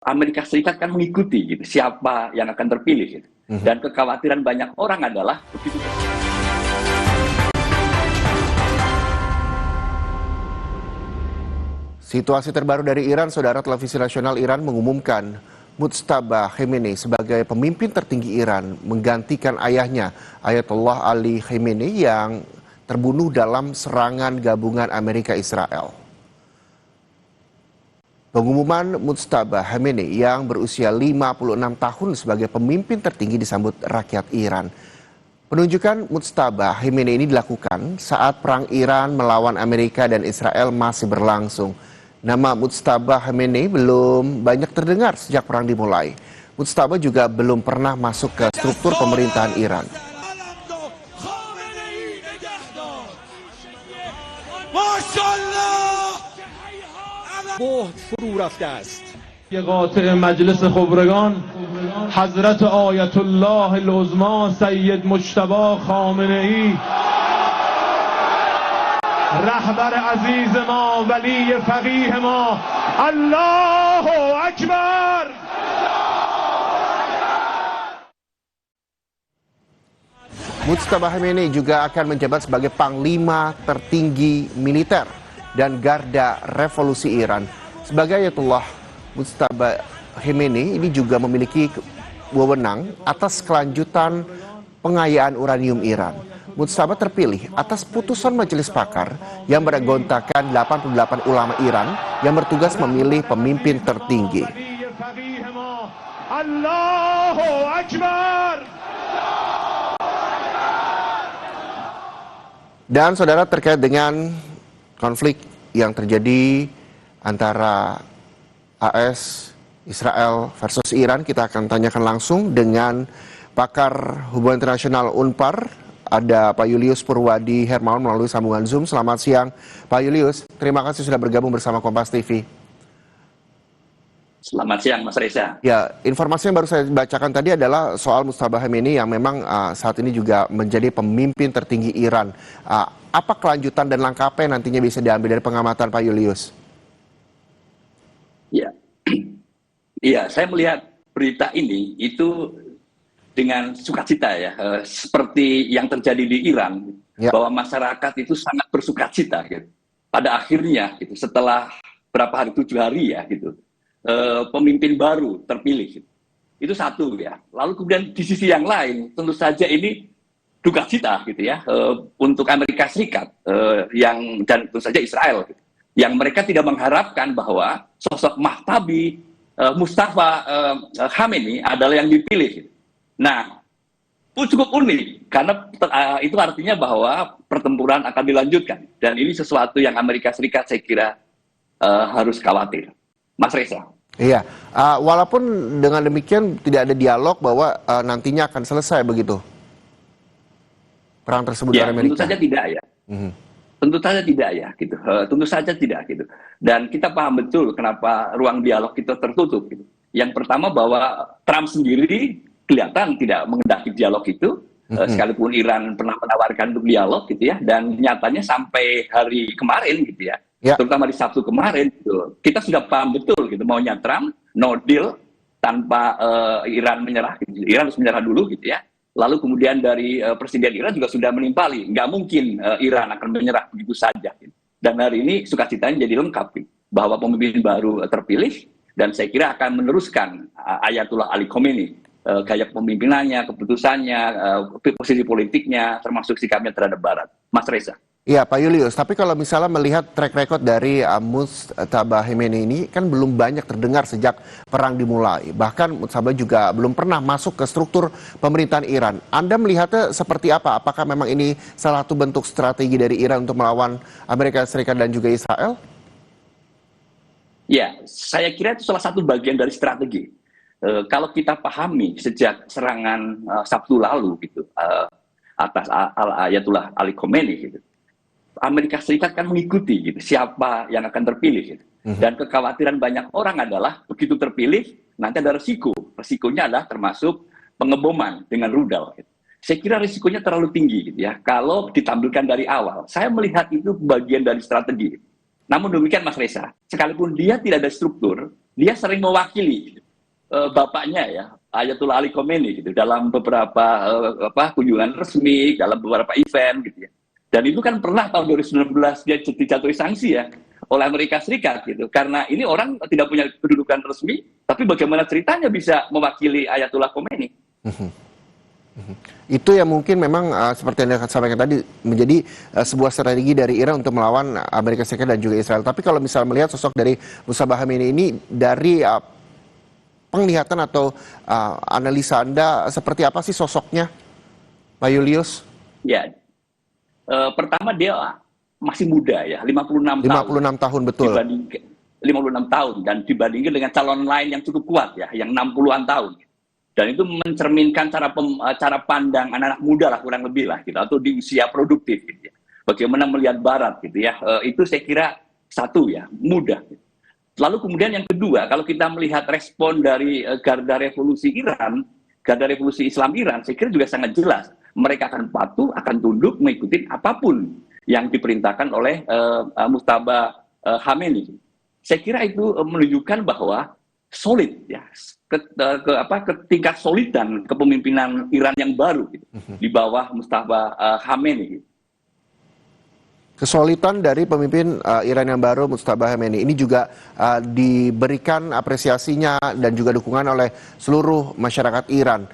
Amerika Serikat kan mengikuti gitu, siapa yang akan terpilih gitu. Dan kekhawatiran banyak orang adalah begitu. Situasi terbaru dari Iran, Saudara. Televisi nasional Iran mengumumkan Mujtaba Khamenei sebagai pemimpin tertinggi Iran menggantikan ayahnya, Ayatollah Ali Khamenei, yang terbunuh dalam serangan gabungan Amerika Israel. Pengumuman Mujtaba Khamenei yang berusia 56 tahun sebagai pemimpin tertinggi disambut rakyat Iran. Penunjukan Mujtaba Khamenei ini dilakukan saat perang Iran melawan Amerika dan Israel masih berlangsung. Nama Mujtaba Khamenei belum banyak terdengar sejak perang dimulai. Mujtaba juga belum pernah masuk ke struktur pemerintahan Iran. قاطع مجلس خبرگان حضرت آیت الله العظما سید مجتبی خامنه‌ای رهبر عزیز ما ولی فقیه ما الله اکبر. Mujtaba Khamenei juga akan menjabat sebagai panglima tertinggi militer dan garda revolusi Iran. Sebagai Ayatullah, Mujtaba Khamenei ini juga memiliki wewenang atas kelanjutan pengayaan uranium Iran. Mujtaba terpilih atas putusan majelis pakar yang beranggotakan 88 ulama Iran yang bertugas memilih pemimpin tertinggi. Allahu Akbar. Dan saudara, terkait dengan konflik yang terjadi antara AS, Israel versus Iran, kita akan tanyakan langsung dengan pakar hubungan internasional UNPAR. Ada Pak Julius Purwadi Hermawan melalui sambungan Zoom. Selamat siang Pak Julius, terima kasih sudah bergabung bersama Kompas TV. Selamat siang Mas Reza. Ya, informasi yang baru saya bacakan tadi adalah soal Mujtaba Khamenei yang memang saat ini juga menjadi pemimpin tertinggi Iran. Apa kelanjutan dan langkah apa yang nantinya bisa diambil dari pengamatan Pak Julius? Ya, iya, saya melihat berita ini itu dengan sukacita ya, seperti yang terjadi di Iran, bahwa masyarakat itu sangat bersukacita gitu. Pada akhirnya gitu, setelah berapa hari, 7 hari ya gitu, pemimpin baru terpilih gitu. Itu satu ya. Lalu kemudian di sisi yang lain tentu saja ini duka cita gitu ya, untuk Amerika Serikat dan tentu saja Israel gitu, yang mereka tidak mengharapkan bahwa sosok Mujtaba Khamenei adalah yang dipilih gitu. Nah, cukup unik karena itu artinya bahwa pertempuran akan dilanjutkan, dan ini sesuatu yang Amerika Serikat saya kira harus khawatir. Mas Reza. Iya, walaupun dengan demikian tidak ada dialog bahwa nantinya akan selesai begitu perang tersebut Ya, dengan Amerika. tentu saja tidak ya. Tentu saja tidak ya, gitu. Tentu saja tidak gitu. Dan kita paham betul kenapa ruang dialog itu tertutup. Gitu. Yang pertama bahwa Trump sendiri kelihatan tidak mengendaki dialog itu, sekalipun Iran pernah menawarkan untuk dialog gitu ya, dan nyatanya sampai hari kemarin gitu ya. Terutama di Sabtu kemarin, gitu, kita sudah paham betul gitu, maunya Trump no deal tanpa Iran menyerah. Gitu. Iran harus menyerah dulu gitu ya. Lalu kemudian dari Presiden Iran juga sudah menimpali, nggak mungkin Iran akan menyerah begitu saja. Gitu. Dan hari ini sukacitanya jadi lengkap gitu, bahwa pemimpin baru terpilih, dan saya kira akan meneruskan Ayatullah Ali Khamenei, gaya pemimpinannya, keputusannya, posisi politiknya, termasuk sikapnya terhadap Barat. Mas Reza. Iya Pak Julius, tapi kalau misalnya melihat track record dari Mujtaba Khamenei ini kan belum banyak terdengar sejak perang dimulai. Bahkan Mujtaba juga belum pernah masuk ke struktur pemerintahan Iran. Anda melihatnya seperti apa? Apakah memang ini salah satu bentuk strategi dari Iran untuk melawan Amerika Serikat dan juga Israel? Ya, saya kira itu salah satu bagian dari strategi. Kalau kita pahami sejak serangan Sabtu lalu gitu, atas Ayatullah Ali Khamenei gitu, Amerika Serikat kan mengikuti gitu, siapa yang akan terpilih gitu. Dan kekhawatiran banyak orang adalah begitu terpilih nanti ada resiko. Resikonya adalah termasuk pengeboman dengan rudal gitu. Saya kira risikonya terlalu tinggi gitu ya kalau ditampilkan dari awal. Saya melihat itu bagian dari strategi. Namun demikian Mas Reza, sekalipun dia tidak ada struktur, dia sering mewakili bapaknya ya, Ayatullah Ali Khomeini gitu dalam beberapa kunjungan resmi, dalam beberapa event gitu ya. Dan itu kan pernah tahun 2019 dia dijatuhi sanksi ya oleh Amerika Serikat gitu. Karena ini orang tidak punya kedudukan resmi, tapi bagaimana ceritanya bisa mewakili Ayatullah Khomeini? Itu yang mungkin memang seperti yang Anda sampaikan tadi menjadi sebuah strategi dari Iran untuk melawan Amerika Serikat dan juga Israel. Tapi kalau misalnya melihat sosok dari Mujtaba Khomeini ini dari penglihatan atau analisa Anda seperti apa sih sosoknya, Pak Julius? Ya, pertama dia masih muda ya, 56 tahun betul. 56 tahun dan dibandingkan dengan calon lain yang cukup kuat ya, yang 60-an tahun. Dan itu mencerminkan cara pandang anak-anak muda lah kurang lebih lah gitu, atau di usia produktif gitu ya. Bagaimana melihat Barat gitu ya, itu saya kira satu ya, mudah. Lalu kemudian yang kedua, kalau kita melihat respon dari Garda Revolusi Iran, Garda Revolusi Islam Iran, saya kira juga sangat jelas. Mereka akan patuh, akan tunduk, mengikuti apapun yang diperintahkan oleh Mujtaba Khomeini. Saya kira itu menunjukkan bahwa solid ya, ke tingkat solid dan kepemimpinan Iran yang baru gitu, di bawah Mujtaba Khomeini. Kesolidan dari pemimpin Iran yang baru Mujtaba Khomeini ini juga diberikan apresiasinya dan juga dukungan oleh seluruh masyarakat Iran.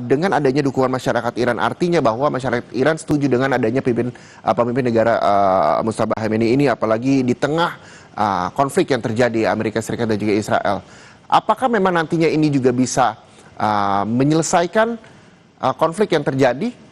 Dengan adanya dukungan masyarakat Iran artinya bahwa masyarakat Iran setuju dengan adanya pemimpin negara Mujtaba Khomeini ini, apalagi di tengah konflik yang terjadi Amerika Serikat dan juga Israel. Apakah memang nantinya ini juga bisa menyelesaikan konflik yang terjadi?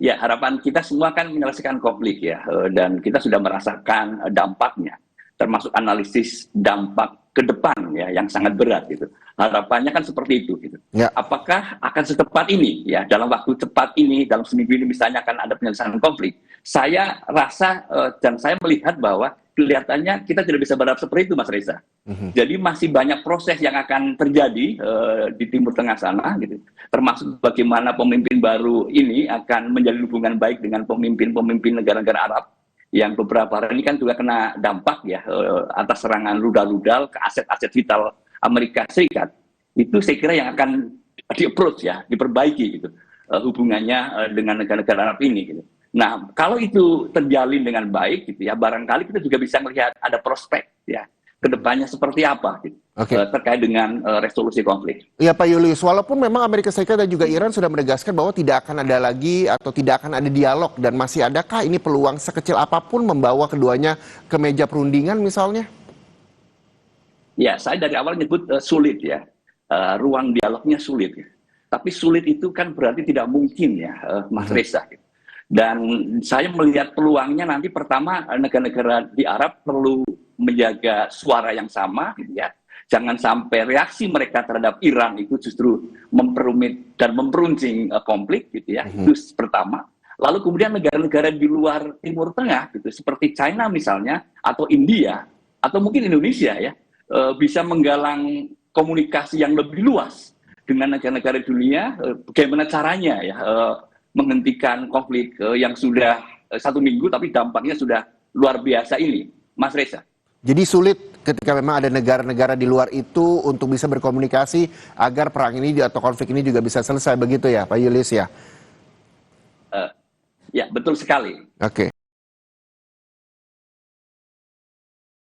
Ya, harapan kita semua kan menyelesaikan konflik ya, dan kita sudah merasakan dampaknya, termasuk analisis dampak ke depan ya yang sangat berat gitu. Harapannya kan seperti itu gitu. Ya. Apakah akan secepat ini ya, dalam waktu cepat ini, dalam seminggu ini misalnya akan ada penyelesaian konflik? Saya rasa dan saya melihat bahwa kelihatannya kita tidak bisa berharap seperti itu, Mas Reza. Jadi masih banyak proses yang akan terjadi di Timur Tengah sana gitu. Termasuk bagaimana pemimpin baru ini akan menjalin hubungan baik dengan pemimpin-pemimpin negara-negara Arab yang beberapa hari ini kan juga kena dampak ya atas serangan rudal-rudal ke aset-aset vital Amerika Serikat. Itu saya kira yang akan di-approach ya, diperbaiki gitu hubungannya dengan negara-negara Arab ini gitu. Nah, kalau itu terjalin dengan baik gitu ya, barangkali kita juga bisa melihat ada prospek ya kedepannya seperti apa gitu, terkait dengan resolusi konflik. Ya Pak Julius, walaupun memang Amerika Serikat dan juga Iran sudah menegaskan bahwa tidak akan ada lagi atau tidak akan ada dialog, dan masih adakah ini peluang sekecil apapun membawa keduanya ke meja perundingan misalnya? Ya, saya dari awal nyebut sulit ya, ruang dialognya sulit. Ya. Tapi sulit itu kan berarti tidak mungkin ya, Mas Reza. Gitu. Dan saya melihat peluangnya nanti pertama negara-negara di Arab perlu menjaga suara yang sama gitu ya. Jangan sampai reaksi mereka terhadap Iran itu justru memperumit dan memperuncing konflik gitu ya. Itu pertama. Lalu kemudian negara-negara di luar Timur Tengah gitu seperti China misalnya atau India atau mungkin Indonesia ya bisa menggalang komunikasi yang lebih luas dengan negara-negara dunia, bagaimana caranya ya menghentikan konflik yang sudah 1 minggu tapi dampaknya sudah luar biasa ini, Mas Reza. Jadi sulit ketika memang ada negara-negara di luar itu untuk bisa berkomunikasi agar perang ini atau konflik ini juga bisa selesai, begitu ya Pak Julius ya? Ya, betul sekali. Oke.